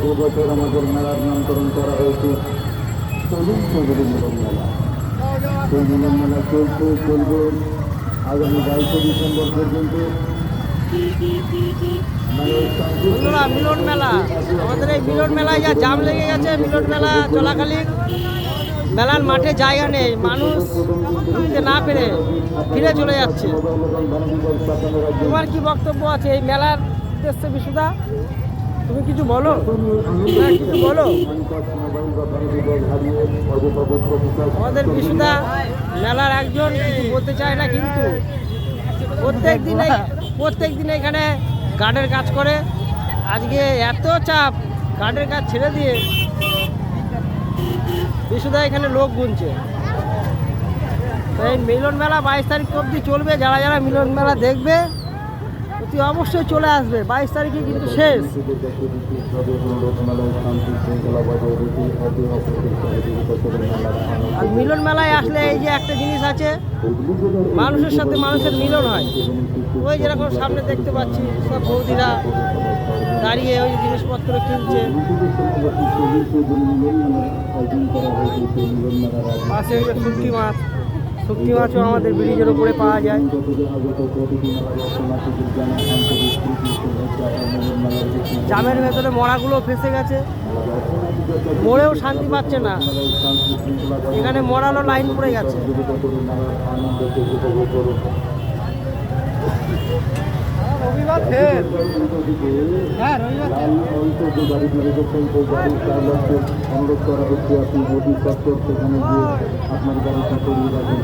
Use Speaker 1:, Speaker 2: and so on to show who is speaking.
Speaker 1: এবছর আমাদের মেলার নামকরণ করা হয়েছে চলুন চৌধুরী মিলন মেলা। সেই মিলন মেলা চলবে আগামী 22 ডিসেম্বর পর্যন্ত।
Speaker 2: বন্ধুরা, মিলন মেলা, আমাদের এই মিলন মেলায় যা জাম লেগে গেছে। মিলন মেলা চলাকালীন মেলার মাঠে জায়গা নেই, মানুষ কিনতে না পেরে ফিরে চলে যাচ্ছে। তোমার কি বক্তব্য আছে এই মেলার উদ্দেশ্যে বিশুদা? তুমি কিছু বলো, কিছু বলো। আমাদের বিশুদা মেলার একজন কিছু বলতে চায় না, কিন্তু প্রত্যেক দিনে এখানে গার্ডের কাজ করে। আজকে এত চাপ, গার্ডের কাজ ছেড়ে দিয়ে বিশুদা এখানে লোক গুনছে। এই মিলন মেলা 22 তারিখ অবধি চলবে। যারা যারা মিলন মেলা দেখবে অতি অবশ্যই চলে আসবে। 22 তারিখে কিন্তু শেষ। আর মিলন মেলায় আসলে এই যে একটা জিনিস আছে, মানুষের সাথে মানুষের মিলন হয়। ওই যেরকম সামনে দেখতে পাচ্ছি সব বৌদিরা দাঁড়িয়ে ওই জিনিসপত্র কিনছে। পাশে শুটকি মাছও আমাদের ব্রিজের উপরে পাওয়া যায়। জামের ভেতরে মরাগুলো ফেসে গেছে, মরেও শান্তি পাচ্ছে না। এখানে মরালো লাইন পড়ে গেছে। রবিবার ফের, হ্যাঁ রবিবার
Speaker 1: আপনার গাড়িটা করিয়ে রাখেন।